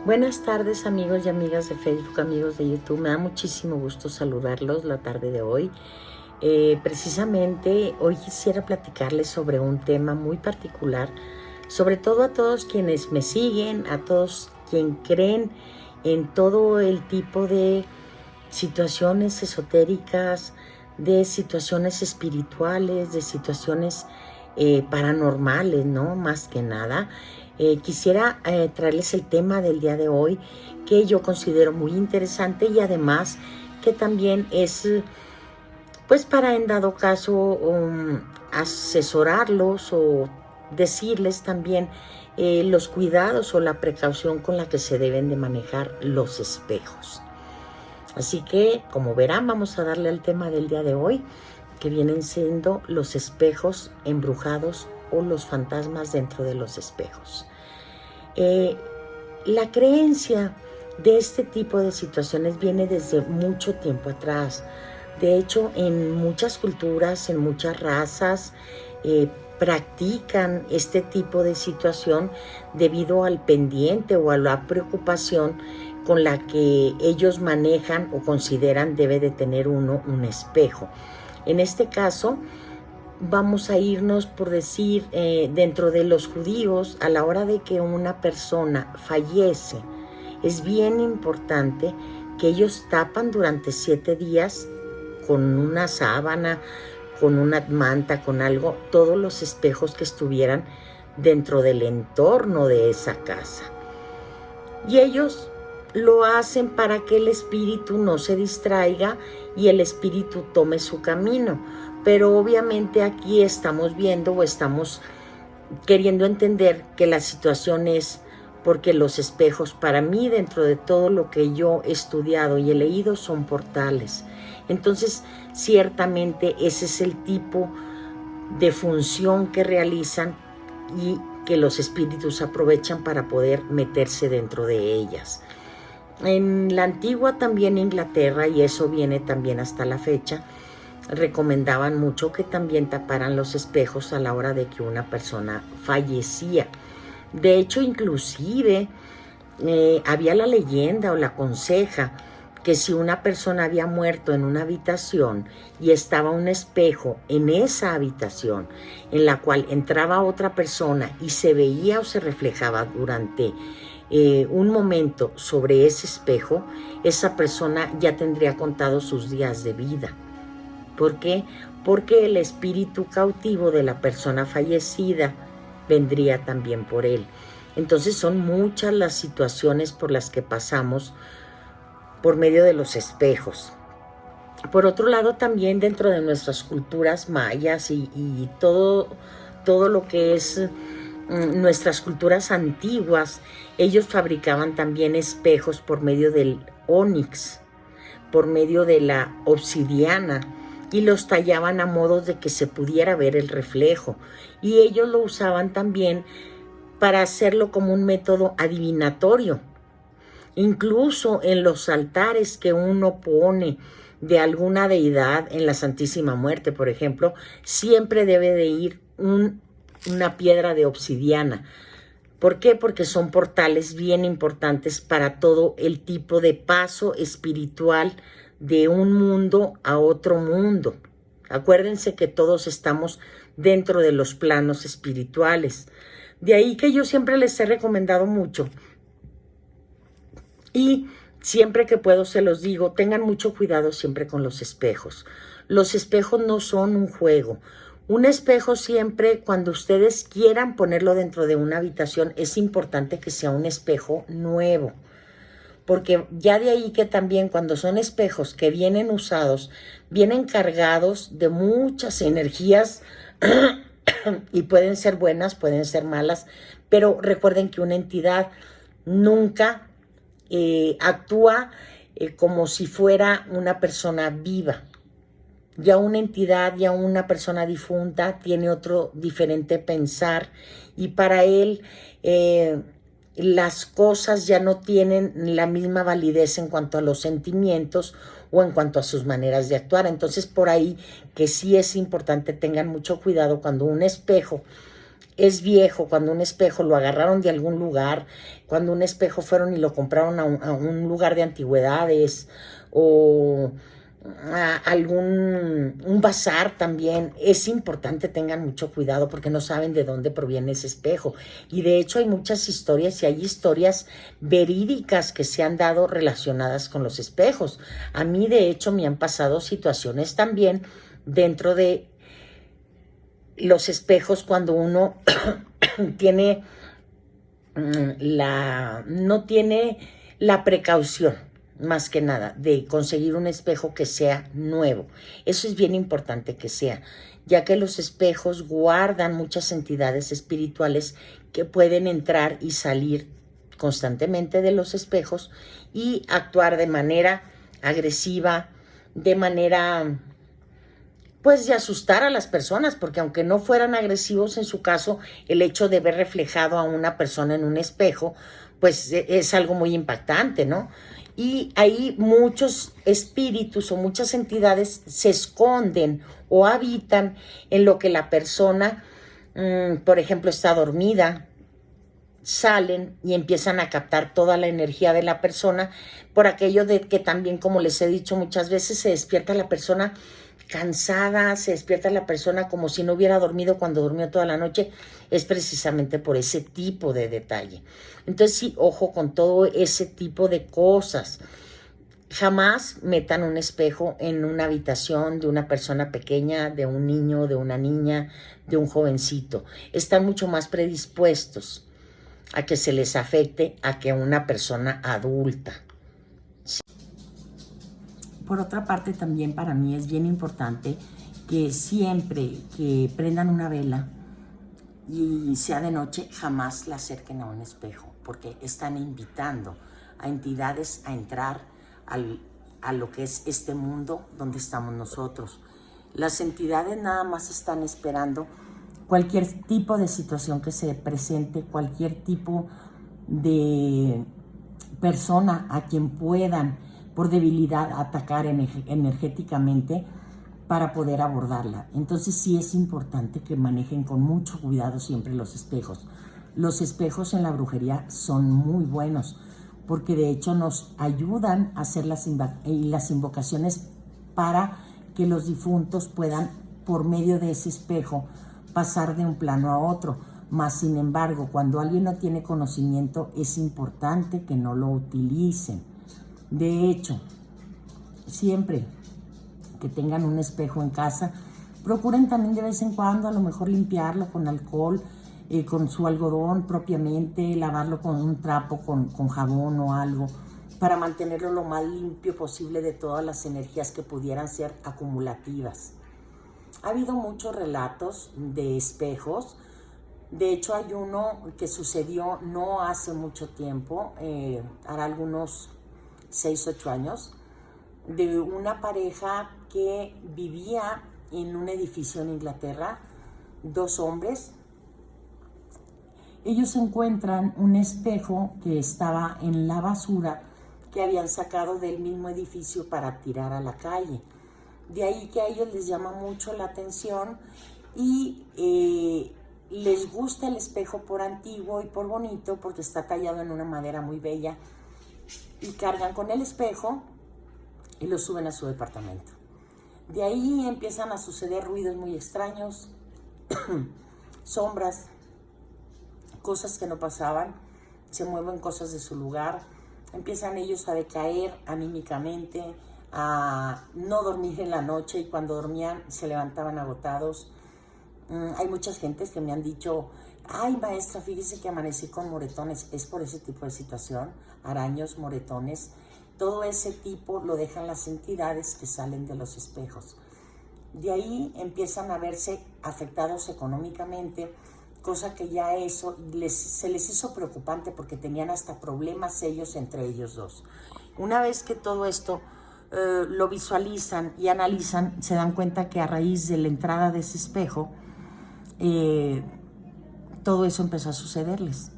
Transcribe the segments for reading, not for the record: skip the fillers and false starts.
Buenas tardes, amigos y amigas de Facebook, amigos de YouTube. Me da muchísimo gusto saludarlos la tarde de hoy. Precisamente hoy quisiera platicarles sobre un tema muy particular, sobre todo a todos quienes me siguen, a todos quienes creen en todo el tipo de situaciones esotéricas, de situaciones espirituales, de situaciones paranormales, ¿no? Más que nada. Quisiera traerles el tema del día de hoy, que yo considero muy interesante y además que también es, pues para en dado caso, asesorarlos o decirles también los cuidados o la precaución con la que se deben de manejar los espejos. Así que, como verán, vamos a darle al tema del día de hoy, que vienen siendo los espejos embrujados o los fantasmas dentro de los espejos. La creencia de este tipo de situaciones viene desde mucho tiempo atrás. De hecho, en muchas culturas, en muchas razas, practican este tipo de situación debido al pendiente o a la preocupación con la que ellos manejan o consideran debe de tener uno un espejo. En este caso, vamos a irnos por decir, dentro de los judíos, a la hora de que una persona fallece, es bien importante que ellos tapan durante 7 días con una sábana, con una manta, con algo, todos los espejos que estuvieran dentro del entorno de esa casa. Y ellos lo hacen para que el espíritu no se distraiga y el espíritu tome su camino. Pero obviamente aquí estamos viendo o estamos queriendo entender que la situación es porque los espejos, para mí, dentro de todo lo que yo he estudiado y he leído, son portales. Entonces, ciertamente ese es el tipo de función que realizan y que los espíritus aprovechan para poder meterse dentro de ellas. En la antigua también Inglaterra, y eso viene también hasta la fecha, recomendaban mucho que también taparan los espejos a la hora de que una persona fallecía. De hecho, inclusive había la leyenda o la conseja que si una persona había muerto en una habitación y estaba un espejo en esa habitación en la cual entraba otra persona y se veía o se reflejaba durante un momento sobre ese espejo, esa persona ya tendría contados sus días de vida. ¿Por qué? Porque el espíritu cautivo de la persona fallecida vendría también por él. Entonces son muchas las situaciones por las que pasamos por medio de los espejos. Por otro lado, también dentro de nuestras culturas mayas y todo lo que es nuestras culturas antiguas, ellos fabricaban también espejos por medio del ónix, por medio de la obsidiana, y los tallaban a modo de que se pudiera ver el reflejo. Y ellos lo usaban también para hacerlo como un método adivinatorio. Incluso en los altares que uno pone de alguna deidad, en la Santísima Muerte, por ejemplo, siempre debe de ir una piedra de obsidiana. ¿Por qué? Porque son portales bien importantes para todo el tipo de paso espiritual de un mundo a otro mundo. Acuérdense que todos estamos dentro de los planos espirituales. De ahí que yo siempre les he recomendado mucho. Y siempre que puedo se los digo, tengan mucho cuidado siempre con los espejos. Los espejos no son un juego. Un espejo siempre, cuando ustedes quieran ponerlo dentro de una habitación, es importante que sea un espejo nuevo. Porque ya de ahí que también cuando son espejos que vienen usados, vienen cargados de muchas energías y pueden ser buenas, pueden ser malas, pero recuerden que una entidad nunca actúa como si fuera una persona viva. Ya una entidad, ya una persona difunta tiene otro diferente pensar y para él las cosas ya no tienen la misma validez en cuanto a los sentimientos o en cuanto a sus maneras de actuar. Entonces por ahí que sí es importante, tengan mucho cuidado cuando un espejo es viejo, cuando un espejo lo agarraron de algún lugar, cuando un espejo fueron y lo compraron a un lugar de antigüedades o a un bazar también, es importante tengan mucho cuidado porque no saben de dónde proviene ese espejo. Y de hecho hay muchas historias y hay historias verídicas que se han dado relacionadas con los espejos. A mí de hecho me han pasado situaciones también dentro de los espejos cuando uno tiene no tiene la precaución, más que nada, de conseguir un espejo que sea nuevo. Eso es bien importante que sea, ya que los espejos guardan muchas entidades espirituales que pueden entrar y salir constantemente de los espejos y actuar de manera agresiva, de manera pues de asustar a las personas, porque aunque no fueran agresivos en su caso, el hecho de ver reflejado a una persona en un espejo, pues es algo muy impactante, ¿no? Y ahí muchos espíritus o muchas entidades se esconden o habitan en lo que la persona, por ejemplo, está dormida, salen y empiezan a captar toda la energía de la persona, por aquello de que también, como les he dicho muchas veces, se despierta la persona cansada, se despierta la persona como si no hubiera dormido cuando durmió toda la noche, es precisamente por ese tipo de detalle. Entonces sí, ojo con todo ese tipo de cosas. Jamás metan un espejo en una habitación de una persona pequeña, de un niño, de una niña, de un jovencito. Están mucho más predispuestos a que se les afecte a que una persona adulta. Por otra parte, también para mí es bien importante que siempre que prendan una vela y sea de noche, jamás la acerquen a un espejo, porque están invitando a entidades a entrar a lo que es este mundo donde estamos nosotros. Las entidades nada más están esperando cualquier tipo de situación que se presente, cualquier tipo de persona a quien puedan por debilidad atacar energéticamente para poder abordarla. Entonces sí es importante que manejen con mucho cuidado siempre los espejos. Los espejos en la brujería son muy buenos porque de hecho nos ayudan a hacer las invocaciones para que los difuntos puedan, por medio de ese espejo, pasar de un plano a otro. Mas, sin embargo, cuando alguien no tiene conocimiento, es importante que no lo utilicen. De hecho, siempre que tengan un espejo en casa, procuren también de vez en cuando a lo mejor limpiarlo con alcohol, con su algodón propiamente, lavarlo con un trapo, con jabón o algo, para mantenerlo lo más limpio posible de todas las energías que pudieran ser acumulativas. Ha habido muchos relatos de espejos. De hecho, hay uno que sucedió no hace mucho tiempo, hará algunos 6, 8 años, de una pareja que vivía en un edificio en Inglaterra, 2 hombres. Ellos encuentran un espejo que estaba en la basura que habían sacado del mismo edificio para tirar a la calle. De ahí que a ellos les llama mucho la atención y les gusta el espejo por antiguo y por bonito porque está tallado en una madera muy bella, y cargan con el espejo y lo suben a su departamento. De ahí empiezan a suceder ruidos muy extraños, sombras, cosas que no pasaban, se mueven cosas de su lugar, empiezan ellos a decaer anímicamente, a no dormir en la noche, y cuando dormían se levantaban agotados. Hay muchas gentes que me han dicho: ay, maestra, fíjese que amanecí con moretones. Es por ese tipo de situación, araños, moretones, todo ese tipo lo dejan las entidades que salen de los espejos. De ahí empiezan a verse afectados económicamente, cosa que ya eso se les hizo preocupante porque tenían hasta problemas ellos entre ellos dos. Una vez que todo esto lo visualizan y analizan, se dan cuenta que a raíz de la entrada de ese espejo, todo eso empezó a sucederles.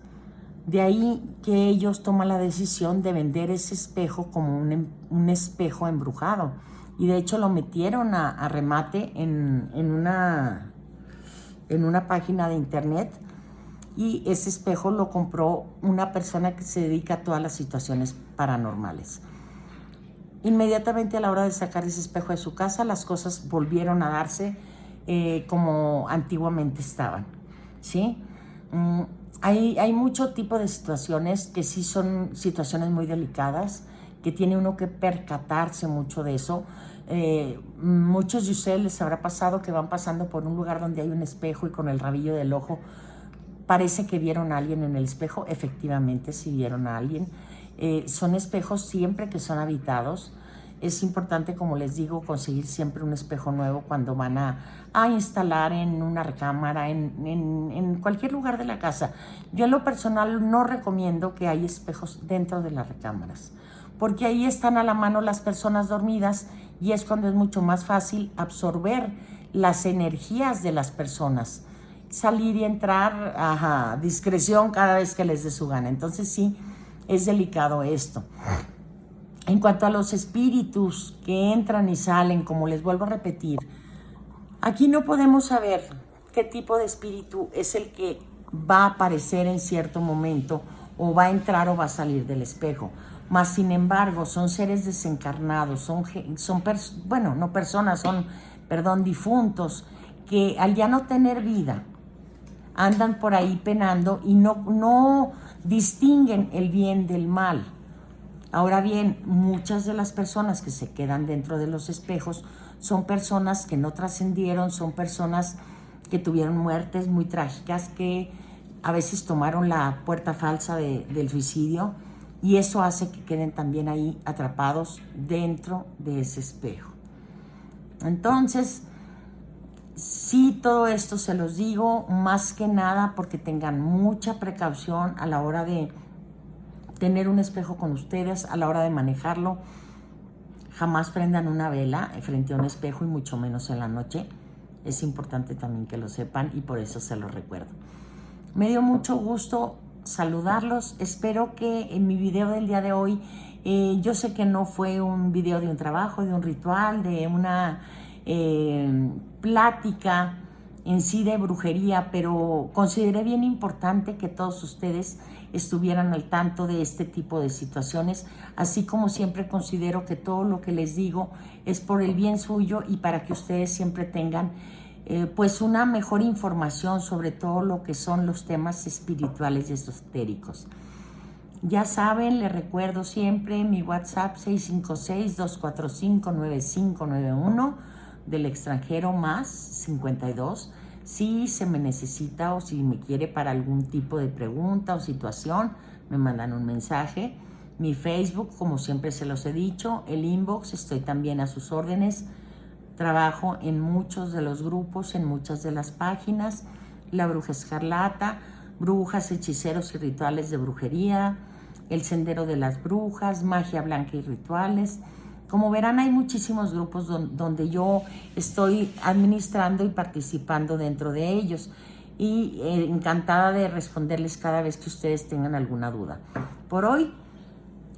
De ahí que ellos toman la decisión de vender ese espejo como un espejo embrujado. Y de hecho lo metieron a remate en en una página de internet, y ese espejo lo compró una persona que se dedica a todas las situaciones paranormales. Inmediatamente a la hora de sacar ese espejo de su casa, las cosas volvieron a darse como antiguamente estaban, ¿sí? Hay mucho tipo de situaciones que sí son situaciones muy delicadas, que tiene uno que percatarse mucho de eso. Muchos de ustedes les habrá pasado que van pasando por un lugar donde hay un espejo y con el rabillo del ojo parece que vieron a alguien en el espejo. Efectivamente, sí vieron a alguien. Son espejos siempre que son habitados. Es importante, como les digo, conseguir siempre un espejo nuevo cuando van a instalar en una recámara, en cualquier lugar de la casa. Yo en lo personal no recomiendo que haya espejos dentro de las recámaras, porque ahí están a la mano las personas dormidas y es cuando es mucho más fácil absorber las energías de las personas. Salir y entrar, discreción cada vez que les dé su gana. Entonces sí, es delicado esto. En cuanto a los espíritus que entran y salen, como les vuelvo a repetir, aquí no podemos saber qué tipo de espíritu es el que va a aparecer en cierto momento, o va a entrar o va a salir del espejo. Mas, sin embargo, son seres desencarnados, son difuntos, que al ya no tener vida, andan por ahí penando y no distinguen el bien del mal. Ahora bien, muchas de las personas que se quedan dentro de los espejos son personas que no trascendieron, son personas que tuvieron muertes muy trágicas, que a veces tomaron la puerta falsa del suicidio, y eso hace que queden también ahí atrapados dentro de ese espejo. Entonces, sí, todo esto se los digo más que nada porque tengan mucha precaución a la hora de tener un espejo con ustedes, a la hora de manejarlo. Jamás prendan una vela frente a un espejo, y mucho menos en la noche. Es importante también que lo sepan, y por eso se los recuerdo. Me dio mucho gusto saludarlos. Espero que en mi video del día de hoy, yo sé que no fue un video de un trabajo, de un ritual, de una plática en sí de brujería, pero consideré bien importante que todos ustedes estuvieran al tanto de este tipo de situaciones, así como siempre considero que todo lo que les digo es por el bien suyo y para que ustedes siempre tengan pues una mejor información sobre todo lo que son los temas espirituales y esotéricos. Ya saben, les recuerdo siempre mi WhatsApp 656-245-9591, del extranjero más 52. Si se me necesita o si me quiere para algún tipo de pregunta o situación, me mandan un mensaje. Mi Facebook, como siempre se los he dicho, el inbox, estoy también a sus órdenes. Trabajo en muchos de los grupos, en muchas de las páginas. La Bruja Escarlata, Brujas, Hechiceros y Rituales de Brujería, El Sendero de las Brujas, Magia Blanca y Rituales. Como verán, hay muchísimos grupos donde yo estoy administrando y participando dentro de ellos, y encantada de responderles cada vez que ustedes tengan alguna duda. Por hoy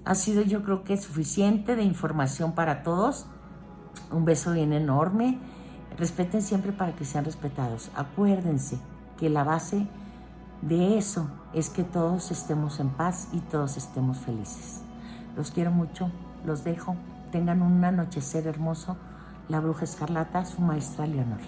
ha sido, yo creo que suficiente de información para todos. Un beso bien enorme. Respeten siempre para que sean respetados. Acuérdense que la base de eso es que todos estemos en paz y todos estemos felices. Los quiero mucho, los dejo. Tengan un anochecer hermoso. La Bruja Escarlata, su maestra Leonor.